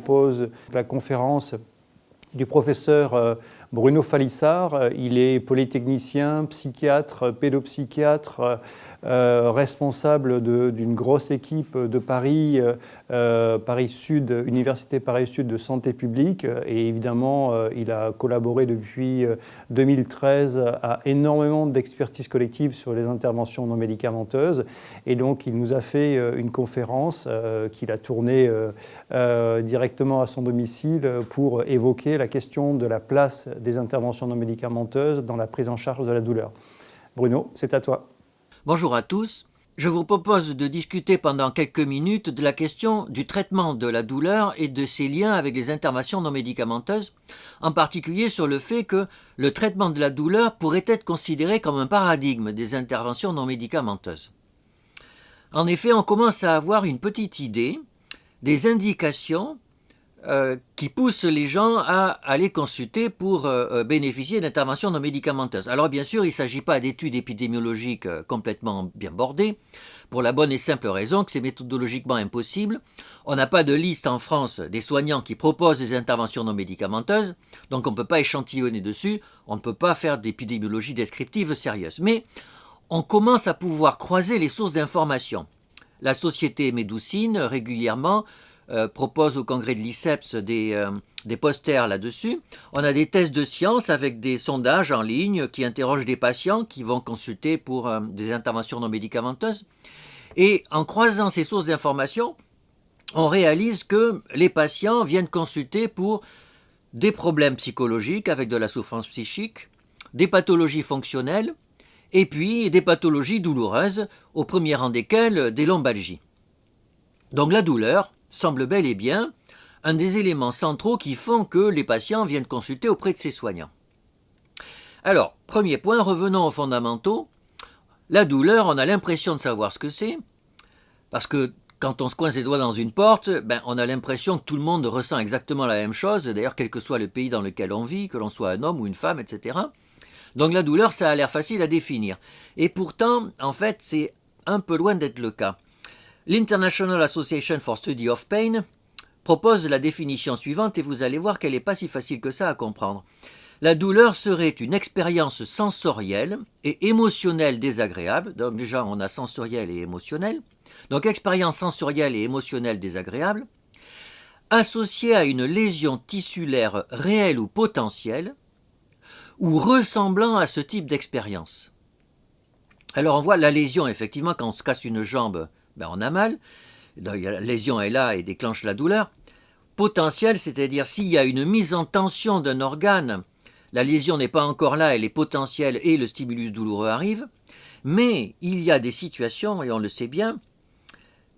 propose la conférence du professeur Bruno Falissard. Il est polytechnicien, psychiatre, pédopsychiatre, responsable d'une grosse équipe de Paris, Paris Sud, Université Paris Sud de santé publique. Et évidemment, il a collaboré depuis 2013 à énormément d'expertises collectives sur les interventions non médicamenteuses. Et donc, il nous a fait une conférence qu'il a tournée directement à son domicile pour évoquer la question de la place des interventions non médicamenteuses dans la prise en charge de la douleur. Bruno, c'est à toi. Bonjour à tous. Je vous propose de discuter pendant quelques minutes de la question du traitement de la douleur et de ses liens avec les interventions non médicamenteuses, en particulier sur le fait que le traitement de la douleur pourrait être considéré comme un paradigme des interventions non médicamenteuses. En effet, on commence à avoir une petite idée des indications qui poussent les gens à aller consulter pour bénéficier d'interventions non médicamenteuses. Alors bien sûr, il ne s'agit pas d'études épidémiologiques complètement bien bordées, pour la bonne et simple raison que c'est méthodologiquement impossible. On n'a pas de liste en France des soignants qui proposent des interventions non médicamenteuses, donc on ne peut pas échantillonner dessus, on ne peut pas faire d'épidémiologie descriptive sérieuse. Mais on commence à pouvoir croiser les sources d'information. La société Médoucine, régulièrement, propose au congrès de l'ICEPS des posters là-dessus. On a des tests de science avec des sondages en ligne qui interrogent des patients qui vont consulter pour des interventions non médicamenteuses. Et en croisant ces sources d'information, on réalise que les patients viennent consulter pour des problèmes psychologiques avec de la souffrance psychique, des pathologies fonctionnelles et puis des pathologies douloureuses, au premier rang desquelles des lombalgies. Donc la douleur semble bel et bien un des éléments centraux qui font que les patients viennent consulter auprès de ces soignants. Alors, premier point, revenons aux fondamentaux. La douleur, on a l'impression de savoir ce que c'est, parce que quand on se coince les doigts dans une porte, on a l'impression que tout le monde ressent exactement la même chose, d'ailleurs quel que soit le pays dans lequel on vit, que l'on soit un homme ou une femme, etc. Donc la douleur, ça a l'air facile à définir. Et pourtant, en fait, c'est un peu loin d'être le cas. L'International Association for Study of Pain propose la définition suivante et vous allez voir qu'elle n'est pas si facile que ça à comprendre. La douleur serait une expérience sensorielle et émotionnelle désagréable. Donc déjà, on a sensorielle et émotionnelle. Donc expérience sensorielle et émotionnelle désagréable, associée à une lésion tissulaire réelle ou potentielle, ou ressemblant à ce type d'expérience. Alors on voit la lésion, effectivement, quand on se casse une jambe, on a mal, donc, la lésion est là et déclenche la douleur. Potentielle, c'est-à-dire s'il y a une mise en tension d'un organe, la lésion n'est pas encore là, elle est potentielle et le stimulus douloureux arrive, mais il y a des situations, et on le sait bien,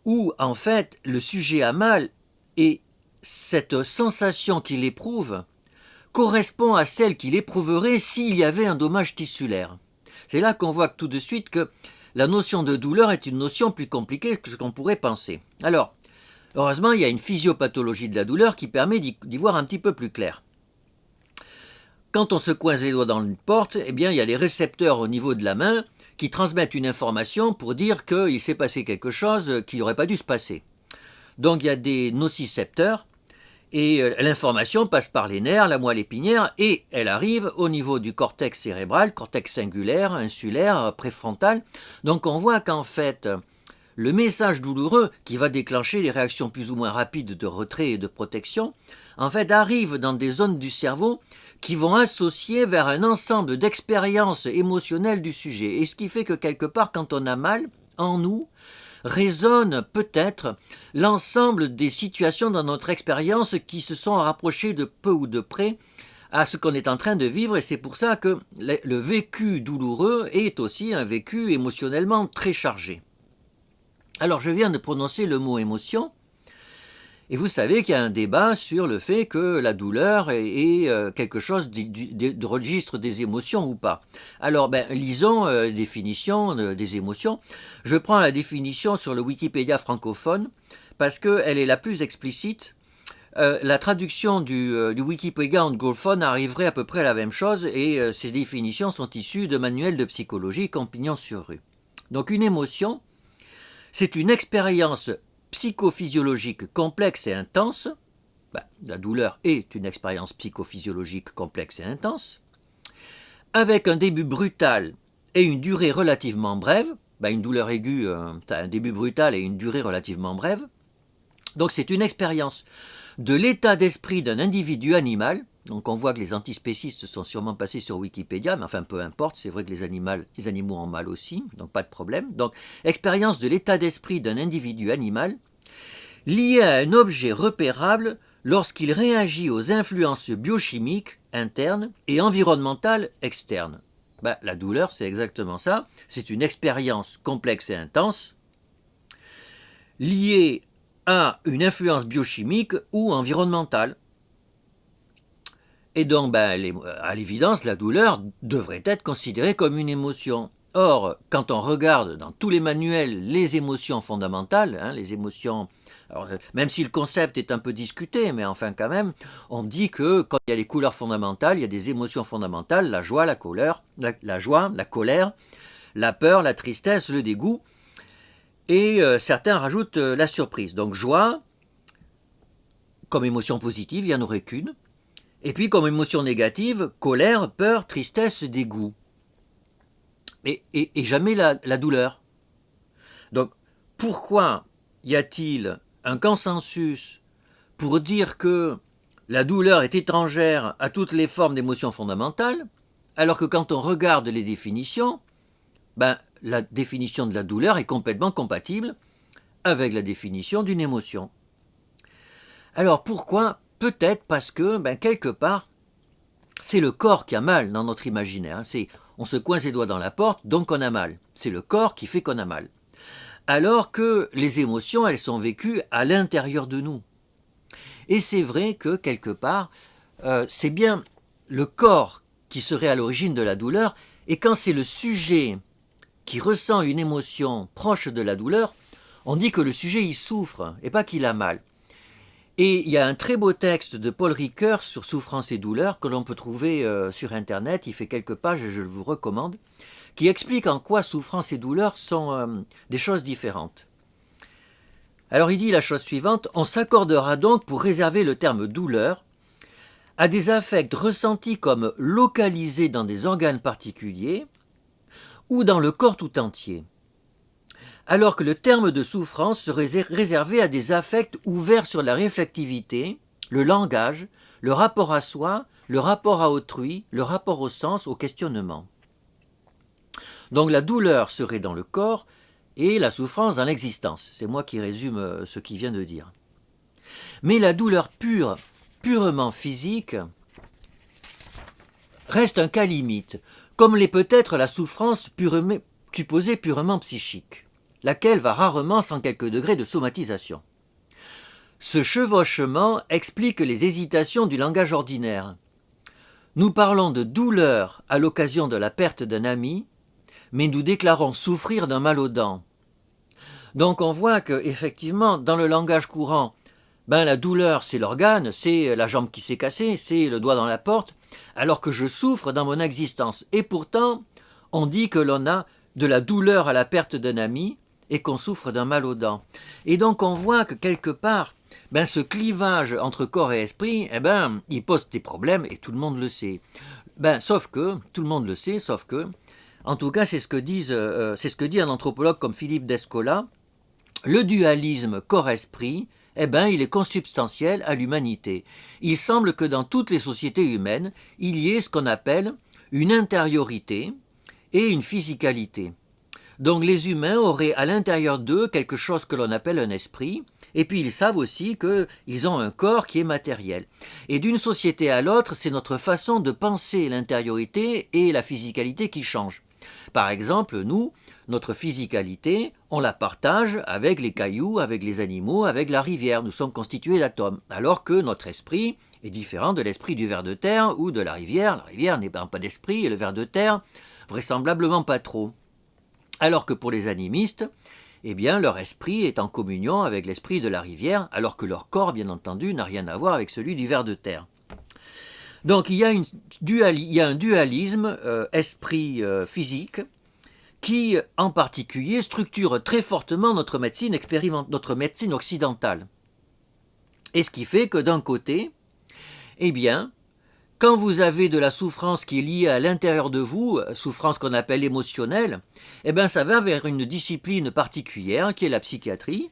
où en fait le sujet a mal et cette sensation qu'il éprouve correspond à celle qu'il éprouverait s'il y avait un dommage tissulaire. C'est là qu'on voit tout de suite que la notion de douleur est une notion plus compliquée que ce qu'on pourrait penser. Alors, heureusement, il y a une physiopathologie de la douleur qui permet d'y voir un petit peu plus clair. Quand on se coince les doigts dans une porte, il y a les récepteurs au niveau de la main qui transmettent une information pour dire qu'il s'est passé quelque chose qui n'aurait pas dû se passer. Donc il y a des nocicepteurs et l'information passe par les nerfs, la moelle épinière et elle arrive au niveau du cortex cérébral, cortex singulaire, insulaire, préfrontal. Donc on voit qu'en fait le message douloureux qui va déclencher les réactions plus ou moins rapides de retrait et de protection, en fait arrive dans des zones du cerveau qui vont associer vers un ensemble d'expériences émotionnelles du sujet. Et ce qui fait que quelque part, quand on a mal, en nous, résonne peut-être l'ensemble des situations dans notre expérience qui se sont rapprochées de peu ou de près à ce qu'on est en train de vivre, et c'est pour ça que le vécu douloureux est aussi un vécu émotionnellement très chargé. Alors je viens de prononcer le mot émotion, et vous savez qu'il y a un débat sur le fait que la douleur est quelque chose de registre des émotions ou pas. Alors, lisons la définition des émotions. Je prends la définition sur le Wikipédia francophone parce qu'elle est la plus explicite. La traduction du Wikipédia anglophone arriverait à peu près à la même chose et ces définitions sont issues de manuels de psychologie Campignon sur rue. Donc une émotion, c'est une expérience psychophysiologique complexe et intense La douleur est une expérience psychophysiologique complexe et intense, avec un début brutal et une durée relativement brève. Une douleur aiguë, ça a un début brutal et une durée relativement brève. Donc c'est une expérience de l'état d'esprit d'un individu animal. Donc on voit que les antispécistes sont sûrement passés sur Wikipédia, mais enfin peu importe, c'est vrai que les animaux ont mal aussi, donc pas de problème. Donc expérience de l'état d'esprit d'un individu animal lié à un objet repérable lorsqu'il réagit aux influences biochimiques internes et environnementales externes. La douleur, c'est exactement ça. C'est une expérience complexe et intense liée à une influence biochimique ou environnementale. Et donc, à l'évidence, la douleur devrait être considérée comme une émotion. Or, quand on regarde dans tous les manuels les émotions fondamentales, les émotions... Alors, même si le concept est un peu discuté, mais enfin quand même, on dit que quand il y a les couleurs fondamentales, il y a des émotions fondamentales, la joie, la colère, la peur, la tristesse, le dégoût, et certains rajoutent la surprise. Donc joie, comme émotion positive, il n'y en aurait qu'une, et puis comme émotion négative, colère, peur, tristesse, dégoût, et jamais la douleur. Donc pourquoi y a-t-il un consensus pour dire que la douleur est étrangère à toutes les formes d'émotions fondamentales, alors que quand on regarde les définitions, la définition de la douleur est complètement compatible avec la définition d'une émotion. Alors pourquoi ? Peut-être parce que, quelque part, c'est le corps qui a mal dans notre imaginaire. On se coince les doigts dans la porte, donc on a mal. C'est le corps qui fait qu'on a mal. Alors que les émotions, elles sont vécues à l'intérieur de nous. Et c'est vrai que, quelque part, c'est bien le corps qui serait à l'origine de la douleur, et quand c'est le sujet qui ressent une émotion proche de la douleur, on dit que le sujet y souffre, et pas qu'il a mal. Et il y a un très beau texte de Paul Ricoeur sur souffrance et douleur que l'on peut trouver sur Internet, il fait quelques pages et je le vous recommande, qui explique en quoi souffrance et douleur sont des choses différentes. Alors il dit la chose suivante, on s'accordera donc pour réserver le terme douleur à des affects ressentis comme localisés dans des organes particuliers ou dans le corps tout entier, alors que le terme de souffrance serait réservé à des affects ouverts sur la réflectivité, le langage, le rapport à soi, le rapport à autrui, le rapport au sens, au questionnement. Donc la douleur serait dans le corps et la souffrance dans l'existence. C'est moi qui résume ce qu'il vient de dire. Mais la douleur purement physique, reste un cas limite, comme l'est peut-être la souffrance supposée purement psychique, laquelle va rarement sans quelques degrés de somatisation. Ce chevauchement explique les hésitations du langage ordinaire. Nous parlons de douleur à l'occasion de la perte d'un ami, mais nous déclarons souffrir d'un mal aux dents. Donc on voit que effectivement, dans le langage courant, la douleur c'est l'organe, c'est la jambe qui s'est cassée, c'est le doigt dans la porte, alors que je souffre dans mon existence. Et pourtant, on dit que l'on a de la douleur à la perte d'un ami et qu'on souffre d'un mal aux dents. Et donc on voit que quelque part, ce clivage entre corps et esprit, il pose des problèmes et tout le monde le sait. Tout le monde le sait, sauf que, en tout cas c'est ce que dit un anthropologue comme Philippe Descola, le dualisme corps-esprit, il est consubstantiel à l'humanité. Il semble que dans toutes les sociétés humaines, il y ait ce qu'on appelle une intériorité et une physicalité. Donc les humains auraient à l'intérieur d'eux quelque chose que l'on appelle un esprit, et puis ils savent aussi qu'ils ont un corps qui est matériel. Et d'une société à l'autre, c'est notre façon de penser l'intériorité et la physicalité qui changent. Par exemple, nous, notre physicalité, on la partage avec les cailloux, avec les animaux, avec la rivière. Nous sommes constitués d'atomes. Alors que notre esprit est différent de l'esprit du ver de terre ou de la rivière. La rivière n'est pas d'esprit et le ver de terre, vraisemblablement pas trop. Alors que pour les animistes, leur esprit est en communion avec l'esprit de la rivière, alors que leur corps, bien entendu, n'a rien à voir avec celui du ver de terre. Donc il y a un dualisme esprit-physique qui, en particulier, structure très fortement notre médecine occidentale. Et ce qui fait que d'un côté, eh bien, quand vous avez de la souffrance qui est liée à l'intérieur de vous, souffrance qu'on appelle émotionnelle, eh bien ça va vers une discipline particulière qui est la psychiatrie.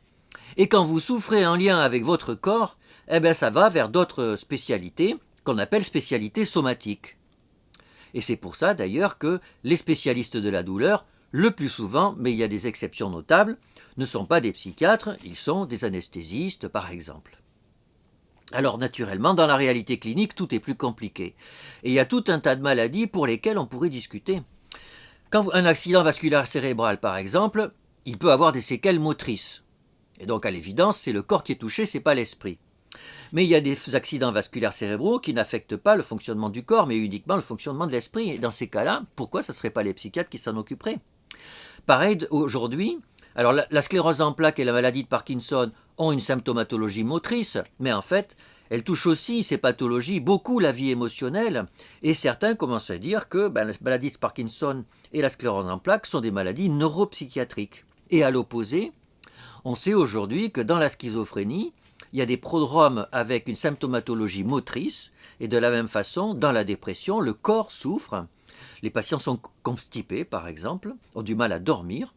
Et quand vous souffrez en lien avec votre corps, eh bien ça va vers d'autres spécialités qu'on appelle spécialités somatiques. Et c'est pour ça d'ailleurs que les spécialistes de la douleur, le plus souvent, mais il y a des exceptions notables, ne sont pas des psychiatres, ils sont des anesthésistes par exemple. Alors naturellement, dans la réalité clinique, tout est plus compliqué. Et il y a tout un tas de maladies pour lesquelles on pourrait discuter. Quand un accident vasculaire cérébral, par exemple, il peut avoir des séquelles motrices. Et donc à l'évidence, c'est le corps qui est touché, c'est pas l'esprit. Mais il y a des accidents vasculaires cérébraux qui n'affectent pas le fonctionnement du corps, mais uniquement le fonctionnement de l'esprit. Et dans ces cas-là, pourquoi ce ne seraient pas les psychiatres qui s'en occuperaient? Pareil aujourd'hui, alors la sclérose en plaques et la maladie de Parkinson ont une symptomatologie motrice, mais en fait, elles touchent aussi, ces pathologies, beaucoup la vie émotionnelle, et certains commencent à dire que la maladie de Parkinson et la sclérose en plaques sont des maladies neuropsychiatriques. Et à l'opposé, on sait aujourd'hui que dans la schizophrénie, il y a des prodromes avec une symptomatologie motrice, et de la même façon, dans la dépression, le corps souffre. Les patients sont constipés, par exemple, ont du mal à dormir,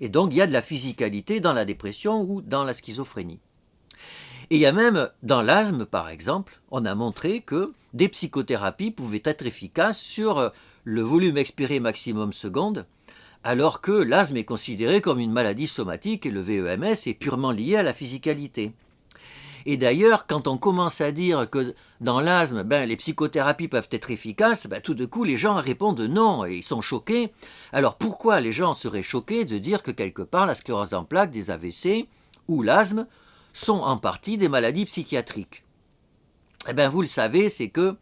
et donc il y a de la physicalité dans la dépression ou dans la schizophrénie. Et il y a même, dans l'asthme par exemple, on a montré que des psychothérapies pouvaient être efficaces sur le volume expiré maximum seconde, alors que l'asthme est considéré comme une maladie somatique et le VEMS est purement lié à la physicalité. Et d'ailleurs, quand on commence à dire que dans l'asthme, les psychothérapies peuvent être efficaces, tout de coup les gens répondent non et ils sont choqués. Alors pourquoi les gens seraient choqués de dire que quelque part la sclérose en plaques, des AVC ou l'asthme sont en partie des maladies psychiatriques? Eh bien vous le savez, c'est que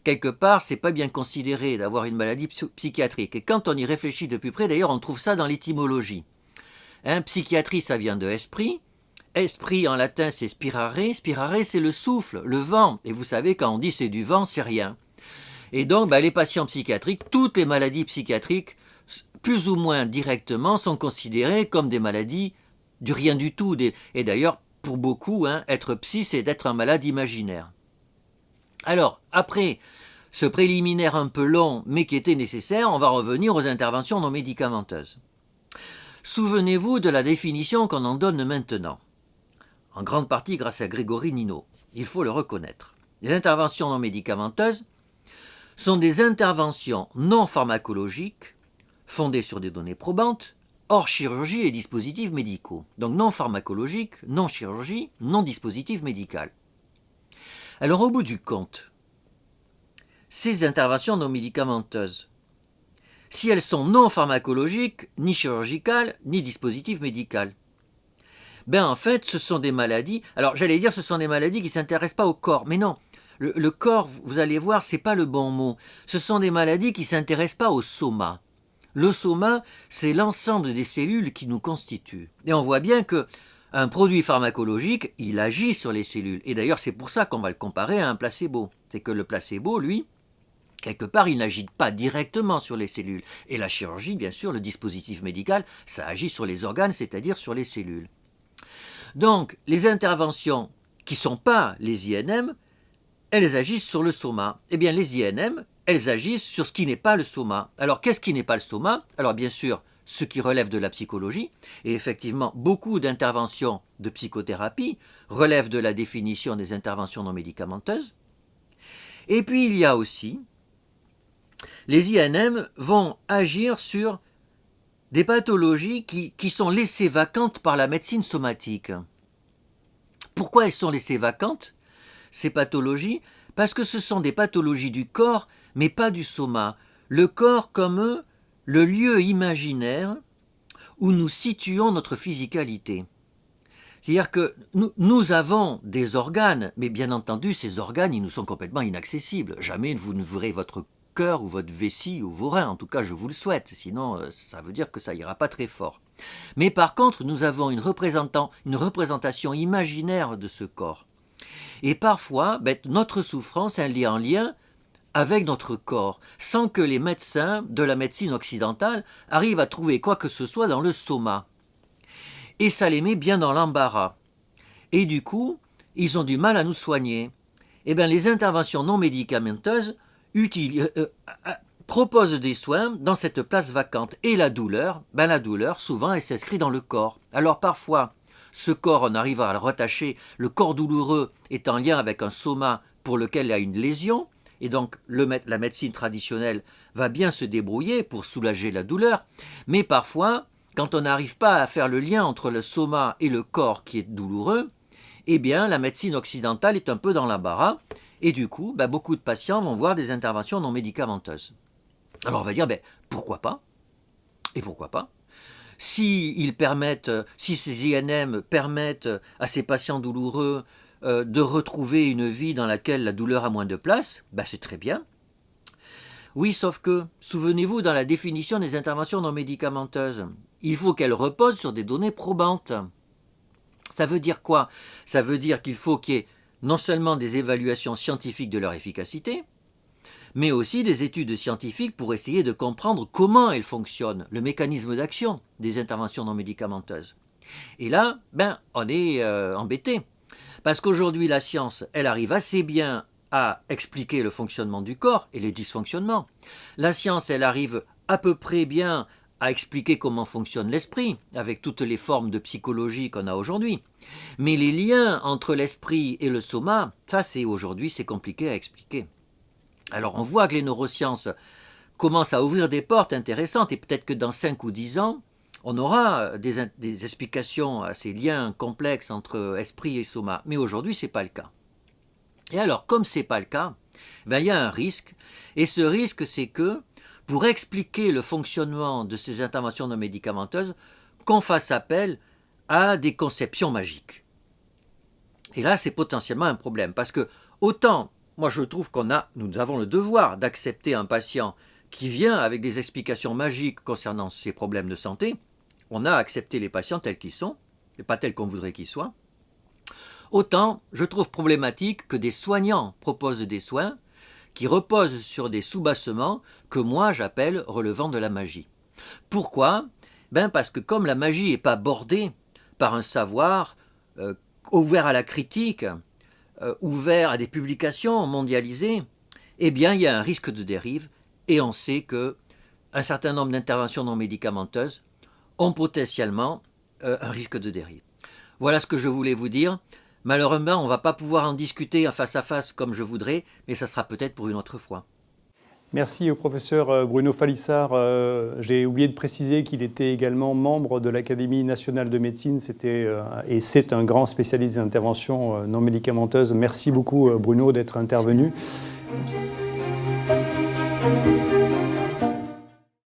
quelque part c'est pas bien considéré d'avoir une maladie psychiatrique. Et quand on y réfléchit de plus près, d'ailleurs on trouve ça dans l'étymologie. Psychiatrie ça vient de esprit. Esprit en latin c'est spirare, spirare c'est le souffle, le vent, et vous savez quand on dit c'est du vent, c'est rien. Et donc les patients psychiatriques, toutes les maladies psychiatriques, plus ou moins directement, sont considérées comme des maladies du rien du tout. Et d'ailleurs, pour beaucoup, être psy c'est d'être un malade imaginaire. Alors, après ce préliminaire un peu long, mais qui était nécessaire, on va revenir aux interventions non médicamenteuses. Souvenez-vous de la définition qu'on en donne maintenant. En grande partie grâce à Grégory Nino, il faut le reconnaître. Les interventions non médicamenteuses sont des interventions non pharmacologiques fondées sur des données probantes, hors chirurgie et dispositifs médicaux. Donc non pharmacologique, non chirurgie, non dispositif médical. Alors au bout du compte, ces interventions non médicamenteuses, si elles sont non pharmacologiques, ni chirurgicales, ni dispositif médical, en fait, ce sont des maladies. Alors, j'allais dire, ce sont des maladies qui ne s'intéressent pas au corps. Mais non, le corps, vous allez voir, c'est pas le bon mot. Ce sont des maladies qui ne s'intéressent pas au soma. Le soma, c'est l'ensemble des cellules qui nous constituent. Et on voit bien qu'un produit pharmacologique, il agit sur les cellules. Et d'ailleurs, c'est pour ça qu'on va le comparer à un placebo. C'est que le placebo, lui, quelque part, il n'agit pas directement sur les cellules. Et la chirurgie, bien sûr, le dispositif médical, ça agit sur les organes, c'est-à-dire sur les cellules. Donc, les interventions qui ne sont pas les INM, elles agissent sur le soma. Eh bien, les INM, elles agissent sur ce qui n'est pas le soma. Alors, qu'est-ce qui n'est pas le soma? Alors, bien sûr, ce qui relève de la psychologie, et effectivement, beaucoup d'interventions de psychothérapie relèvent de la définition des interventions non médicamenteuses. Et puis, il y a aussi, les INM vont agir sur des pathologies qui sont laissées vacantes par la médecine somatique. Pourquoi elles sont laissées vacantes, ces pathologies? Parce que ce sont des pathologies du corps, mais pas du soma. Le corps comme le lieu imaginaire où nous situons notre physicalité. C'est-à-dire que nous avons des organes, mais bien entendu, ces organes, ils nous sont complètement inaccessibles. Jamais vous ne verrez votre cœur ou votre vessie ou vos reins, en tout cas je vous le souhaite, sinon ça veut dire que ça ira pas très fort. Mais par contre, nous avons une représentation imaginaire de ce corps. Et parfois, notre souffrance elle est en lien avec notre corps, sans que les médecins de la médecine occidentale arrivent à trouver quoi que ce soit dans le soma. Et ça les met bien dans l'embarras. Et du coup, ils ont du mal à nous soigner. Eh bien, les interventions non médicamenteuses proposent des soins dans cette place vacante. Et la douleur, souvent, elle s'inscrit dans le corps. Alors parfois, ce corps, on arrive à le rattacher, le corps douloureux est en lien avec un soma pour lequel il y a une lésion, et donc la médecine traditionnelle va bien se débrouiller pour soulager la douleur, mais parfois, quand on n'arrive pas à faire le lien entre le soma et le corps qui est douloureux, eh bien la médecine occidentale est un peu dans l'embarras, et du coup, beaucoup de patients vont voir des interventions non médicamenteuses. Alors on va dire, pourquoi pas? Et pourquoi pas? Si ces INM permettent à ces patients douloureux de retrouver une vie dans laquelle la douleur a moins de place, c'est très bien. Oui, sauf que, souvenez-vous, dans la définition des interventions non médicamenteuses, il faut qu'elles reposent sur des données probantes. Ça veut dire quoi? Ça veut dire qu'il faut qu'il y ait non seulement des évaluations scientifiques de leur efficacité, mais aussi des études scientifiques pour essayer de comprendre comment elles fonctionnent, le mécanisme d'action des interventions non médicamenteuses. Et là, on est embêté. Parce qu'aujourd'hui, la science, elle arrive assez bien à expliquer le fonctionnement du corps et les dysfonctionnements. La science, elle arrive à peu près bien à expliquer comment fonctionne l'esprit, avec toutes les formes de psychologie qu'on a aujourd'hui. Mais les liens entre l'esprit et le soma, ça, aujourd'hui, c'est compliqué à expliquer. Alors, on voit que les neurosciences commencent à ouvrir des portes intéressantes, et peut-être que dans 5 ou 10 ans, on aura des explications à ces liens complexes entre esprit et soma. Mais aujourd'hui, ce n'est pas le cas. Et alors, comme ce n'est pas le cas, il y a un risque. Et ce risque, c'est que, pour expliquer le fonctionnement de ces interventions non médicamenteuses, qu'on fasse appel à des conceptions magiques. Et là, c'est potentiellement un problème. Parce que, autant, moi je trouve nous avons le devoir d'accepter un patient qui vient avec des explications magiques concernant ses problèmes de santé. On a accepté les patients tels qu'ils sont, et pas tels qu'on voudrait qu'ils soient. Autant, je trouve problématique que des soignants proposent des soins qui reposent sur des soubassements que moi j'appelle relevant de la magie. Pourquoi? Parce que comme la magie n'est pas bordée par un savoir ouvert à la critique, ouvert à des publications mondialisées, il y a un risque de dérive, et on sait qu'un certain nombre d'interventions non médicamenteuses ont potentiellement un risque de dérive. Voilà ce que je voulais vous dire. Malheureusement, on ne va pas pouvoir en discuter en face à face comme je voudrais, mais ça sera peut-être pour une autre fois. Merci au professeur Bruno Falissard. J'ai oublié de préciser qu'il était également membre de l'Académie nationale de médecine. Et c'est un grand spécialiste des interventions non médicamenteuses. Merci beaucoup Bruno d'être intervenu.